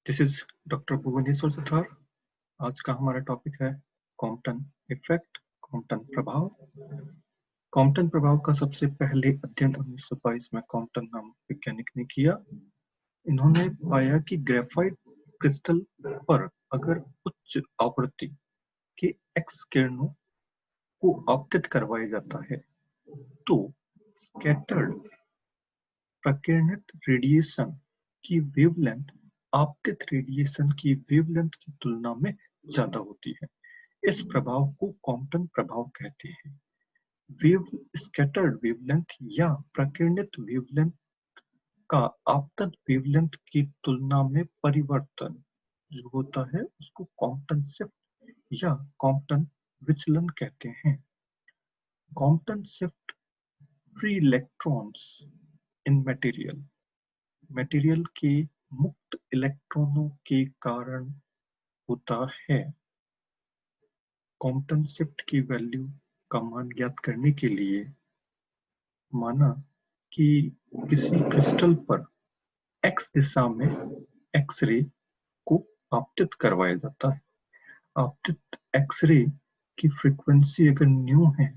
This is doctor Bhuvneshwar Suthar. आज का हमारा टॉपिक है कॉम्पटन इफेक्ट, कॉम्पटन प्रभाव। कॉम्पटन प्रभाव का सबसे पहले अध्ययन 1922 में कॉम्पटन नामक वैज्ञानिक ने किया। इन्होंने पाया कि ग्रेफाइट क्रिस्टल पर अगर उच्च आवृत्ति के एक्स किरणों को आपतित करवाया जाता है तो स्कैटर्ड प्रकीर्णित रेडिएशन की वेवलेंथ आपतित रेडिएशन की वेवलेंथ की तुलना में ज्यादा होती है। इस प्रभाव को कॉम्पटन प्रभाव कहते हैं। स्कैटर्ड वेवलेंथ या प्रकीर्णित वेवलेंथ का आपतन वेवलेंथ की तुलना में परिवर्तन जो होता है उसको कॉम्पटन शिफ्ट या कॉम्पटन विचलन कहते हैं। Compton shift free electrons in material के मुक्त इलेक्ट्रॉनों के कारण होता है। कॉम्पटन शिफ्ट की वैल्यू का मान ज्ञात करने के लिए माना कि किसी क्रिस्टल पर एक्स दिशा में एक्सरे को आपतित करवाया जाता है। आपतित एक्सरे की फ्रीक्वेंसी अगर न्यू है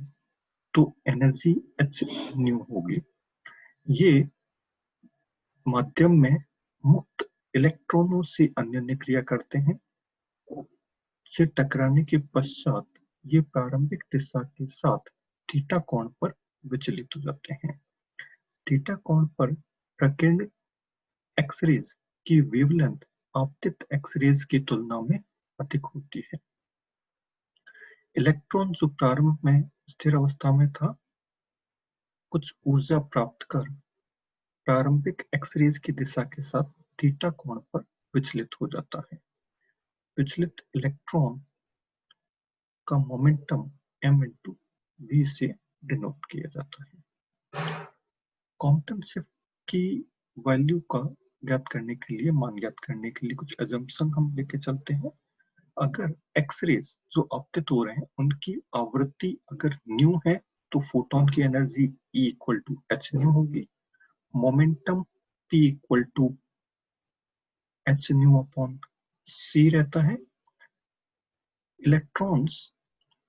तो एनर्जी एच न्यू होगी। ये माध्यम में मुक्त इलेक्ट्रॉनों से अन्योन्य क्रिया करते हैं। से टकराने के पश्चात ये प्रारंभिक दिशा के साथ थीटा कोण पर विचलित हो जाते हैं। थीटा कोण पर प्रकीर्णित एक्सरेज की वेवलेंथ आपतित एक्सरेज की तुलना में अधिक होती है। इलेक्ट्रॉन जो प्रारंभ में स्थिर अवस्था में था कुछ ऊर्जा प्राप्त कर प्रारंभिक एक्सरेज की दिशा के साथ थीटा कोण पर विचलित हो जाता है। विचलित इलेक्ट्रॉन का मोमेंटम m इंटू v से डिनोट किया जाता है। कॉम्पटन शिफ्ट की वैल्यू का ज्ञात करने के लिए मान ज्ञात करने के लिए कुछ अजम्पशन हम लेके चलते हैं। अगर एक्सरेज जो आपतित हो रहे हैं उनकी आवृत्ति अगर न्यू है तो फोटोन की energy E equal to H nu होगी। Momentum P equal to H nu upon C रहता है। इलेक्ट्रॉन्स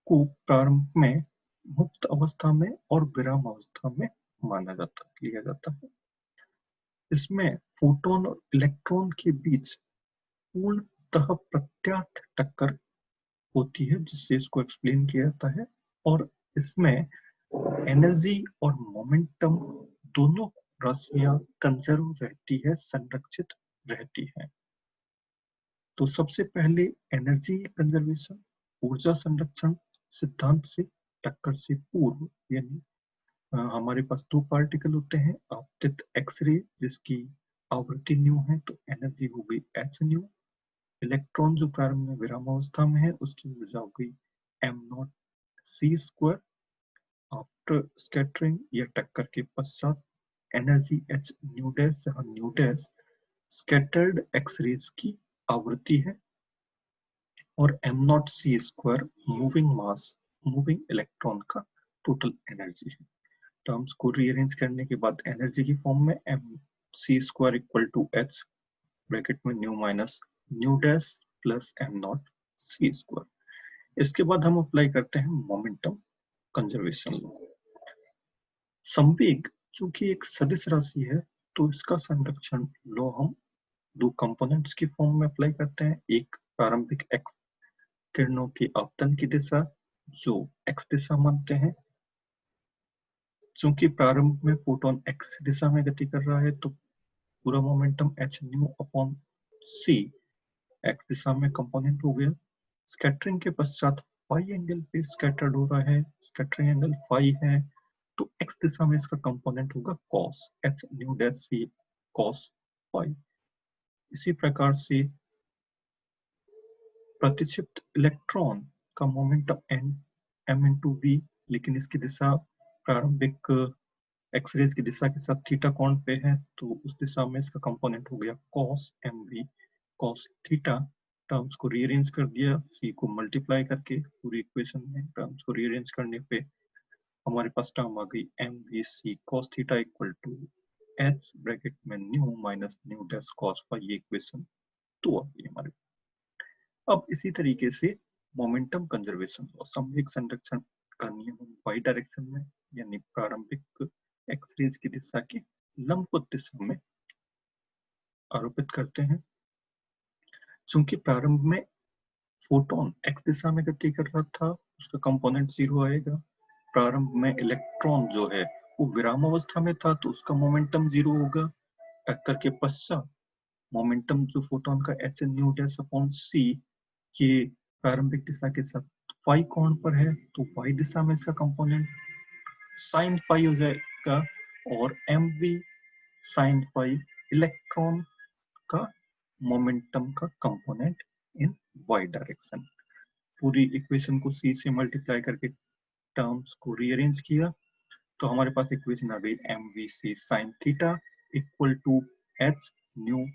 को प्रारंभ में मुक्त अवस्था में और विराम अवस्था में लिया जाता है। इसमें फोटोन और इलेक्ट्रॉन के बीच पूर्णतः प्रत्यास्थ टक्कर होती है जिससे इसको एक्सप्लेन किया जाता है। और इसमें एनर्जी और मोमेंटम दोनों राशियां कंजर्व रहती है, संरक्षित रहती है। तो सबसे पहले एनर्जी कंजर्वेशन ऊर्जा संरक्षण सिद्धांत से टक्कर से पूर्व यानी हमारे पास दो पार्टिकल होते हैं। आपतित एक्सरे जिसकी आवृत्ति न्यू है तो एनर्जी हो गई एच न्यू। इलेक्ट्रॉन जो प्रारंभ में विराम अवस्था में है उसकी ऊर्जा हो गई M not C square. After scattering या टक्कर के पश्चात एनर्जी एच न्यू डैश, जहां न्यू डैश स्कैटर्ड एक्सरेज की आवृत्ति है और M not C square moving mass, moving electron का टोटल एनर्जी है। टर्म्स को रीअरेंज करने के बाद एनर्जी की फॉर्म में M C square equal to H bracket में nu minus nu dash plus M not C square. इसके बाद हम अप्लाई करते हैं मोमेंटम कंजर्वेशन लॉ। संवेग चूंकि एक सदिश राशि है तो इसका संरक्षण लॉ हम दो कंपोनेंट्स की फॉर्म में अप्लाई करते हैं। एक प्रारंभिक एक्स किरणों की आपतन की दिशा जो एक्स दिशा मानते हैं। चूंकि प्रारंभ में फोटोन एक्स दिशा में गति कर रहा है तो पूरा मोमेंटम एच न्यू अपॉन सी एक्स दिशा में कंपोनेंट हो गया। स्कैटरिंग के पश्चात फाई एंगल पे स्कैटर्ड हो रहा है, स्कैटरिंग एंगल फाई है तो एक्स दिशा में इसका कंपोनेंट होगा cos H nu dash C cos phi. इसी प्रकार से प्रतिक्षिप्त इलेक्ट्रॉन का मोमेंटम एम इंटू वी, लेकिन इसकी दिशा प्रारंभिक एक्सरेज की दिशा के साथ थीटा कोण पे है तो उस दिशा में इसका कंपोनेंट हो गया cos M V cos theta. Terms को रीअरेंज कर दिया, सी को मल्टीप्लाई करके पूरी इक्वेशन में टर्म्स को रीअरेंज करने पे हमारे पास टर्म आ गई M V C cos theta equal to H bracket में nu minus nu dash cos phi. ये इक्वेशन तो अभी हमारे, अब इसी तरीके से मोमेंटम कंजर्वेशन लॉ, संवेग संरक्षण का नियम वाई डायरेक्शन में यानी प्रारंभिक एक्स-रेज की दिशा के लंबवत दिशा में आरोपित करते हैं। चूंकि प्रारंभ में फोटोन एक्स दिशा में गति कर रहा था, उसका कंपोनेंट 0 आएगा। प्रारंभ में इलेक्ट्रॉन जो है वो विराम अवस्था में था, तो उसका मोमेंटम 0 होगा। टक्कर के पश्चात मोमेंटम जो फोटोन का एच न्यू डैश अपॉन सी ये प्रारंभिक दिशा के साथ फाई कोण पर है, तो वाई दिशा में इसका कंपोनेंट साइन फाई हो जाएगा और M V sine phi electron का मोमेंटम का कंपोनेंट इन वाई डायरेक्शन। पूरी इक्वेशन को सी से मल्टीप्लाई करके टर्म्स को रीअरेंज किया तो हमारे पास इक्वेशन आ गई M V C sine theta equal to H nu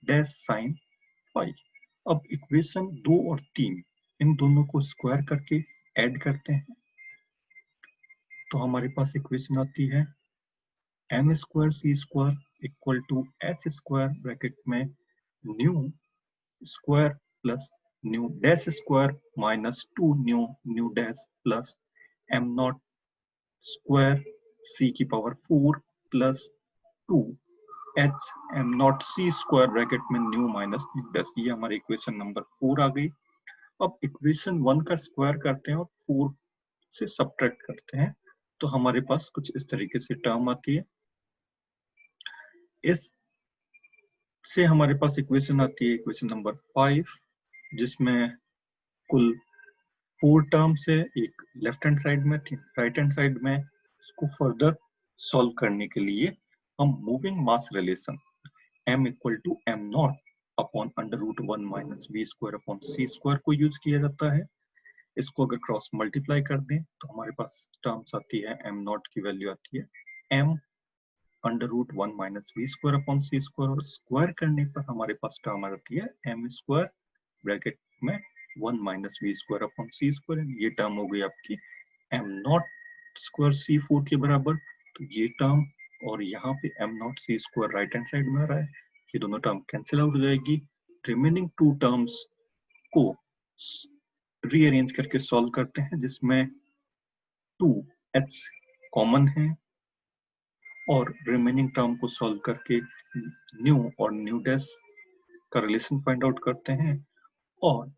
dash sine phi. अब इक्वेशन 2 और 3 इन दोनों को स्क्वायर करके ऐड करते हैं तो हमारे पास इक्वेशन आती है M square C square equal to H square bracket में nu square plus nu dash square minus 2 nu nu dash plus M naught square C की power 4 plus 2 H M not C square bracket में nu minus nu dash. ये हमारी equation number 4 आ गई। अब equation 1 का square करते हैं और 4 से सब्ट्रैक्ट करते हैं तो हमारे पास कुछ इस तरीके से टर्म आती है। इस से हमारे पास इक्वेशन आती है इक्वेशन नंबर 5 जिसमें कुल 4 टर्म्स है, एक लेफ्ट हैंड साइड में, राइट हैंड साइड में। इसको फर्दर सॉल्व करने के लिए हम moving mass relation m equal to M naught upon under root 1 minus V square upon C square को यूज किया जाता है। इसको अगर क्रॉस मल्टीप्लाई कर दें तो हमारे पास टर्म्स आती है एम नॉट की वैल्यू आती है m under root 1 minus V square upon C square और स्क्वायर करने पर हमारे पास टर्म आ जाती है एम स्क्वायर ब्रैकेट में 1 minus V square upon C square. ये टर्म हो गई आपकी एम नॉट स्क्वायर सी 4 के बराबर। तो ये टर्म और यहाँ पे M not C square right hand side में आ रहा है, ये दोनों टर्म कैंसिल आउट हो जाएगी। रिमेनिंग 2 टर्म्स को रीअरेंज करके सॉल्व करते हैं जिसमें 2h कॉमन है और रिमेनिंग टर्म को सॉल्व करके न्यू और न्यू डैश का रिलेशन फाइंड आउट करते हैं और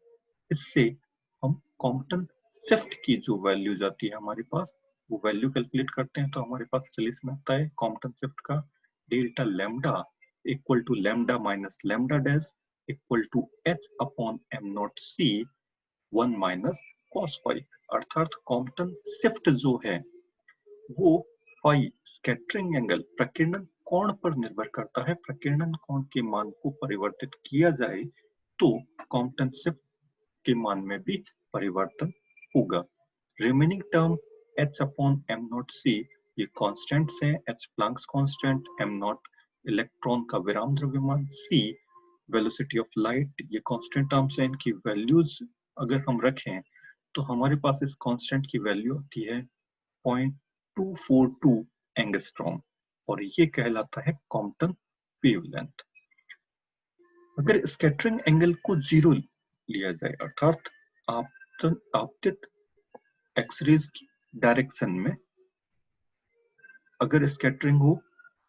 इससे हम कॉम्पटन शिफ्ट की जो वैल्यू जाती है हमारे पास वो वैल्यू कैलकुलेट करते हैं। तो हमारे पास रिलेशन आता है कॉम्पटन शिफ्ट का delta lambda equal to lambda minus lambda dash equal to H upon am not C 1 minus cos phi. अर्थात कॉम्पटन शिफ्ट जो है वो फाई स्कैटरिंग एंगल प्रकीर्णन कोण पर निर्भर करता है। प्रकीर्णन कोण के मान को परिवर्तित किया जाए तो कॉम्पटन शिफ्ट के मान में भी परिवर्तन होगा। Remaining term h upon am not C ये कॉन्स्टेंट्स हैं, h Planck's constant, m naught electron का विराम द्रव्यमान, c वेलोसिटी ऑफ लाइट, ये कांस्टेंट टर्म्स हैं। इनकी वैल्यूज अगर हम रखें तो हमारे पास इस कांस्टेंट की वैल्यू आती है 0.242 एंगस्ट्रॉम और ये कहलाता है कॉम्पटन वेवलेंथ। अगर स्कैटरिंग एंगल को 0 लिया जाए अर्थात आपतित एक्सरेज की डायरेक्शन में अगर स्कैटरिंग हो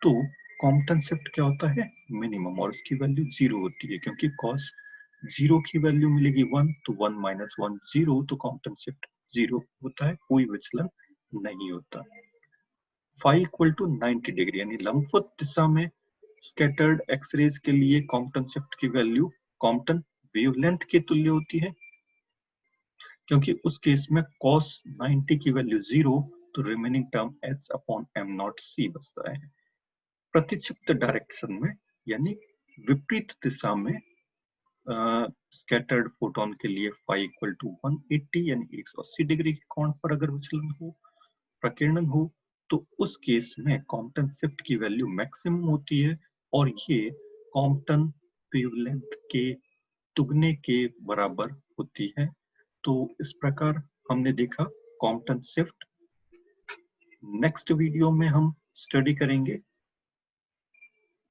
तो कॉम्पटन शिफ्ट क्या होता है मिनिमम और इसकी वैल्यू 0 होती है क्योंकि cos 0 की वैल्यू मिलेगी 1 तो 1 माइनस 1 0 तो कॉम्पटन शिफ्ट 0 होता है, कोई विचलन नहीं होता। फाई इक्वल टू 90 डिग्री यानी लंबवत दिशा में स्कैटर्ड एक्सरेज के लिए कॉम्पटन शिफ्ट की वैल्यू कॉम्पटन वेवलेंथ के तुल्य होती है क्योंकि उस केस में cos 90 की वैल्यू 0 तो remaining term h upon am not c बचता है। प्रतिक्षिप्त डायरेक्शन में यानी विपरीत दिशा में स्कैटर्ड फोटोन के लिए फाई इक्वल टू 180 यानी 180 डिग्री के कोण पर अगर विचलन हो प्रकीर्णन हो तो उस केस में कॉम्पटन शिफ्ट की वैल्यू मैक्सिमम होती है और ये कॉम्पटन वेवलेंथ के दुगने के बराबर होती है। तो इस प्रकार हमने देखा कॉम्पटन शिफ्ट। नेक्स्ट वीडियो में हम स्टडी करेंगे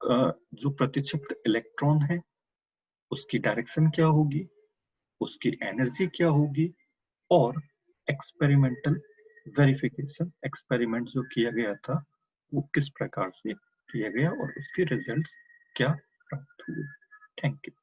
जो प्रतिक्षिप्त इलेक्ट्रॉन है उसकी डायरेक्शन क्या होगी, उसकी एनर्जी क्या होगी, और एक्सपेरिमेंटल वेरिफिकेशन, एक्सपेरिमेंट जो किया गया था वो किस प्रकार से किया गया और उसके रिजल्ट्स क्या प्राप्त हुए। Thank you.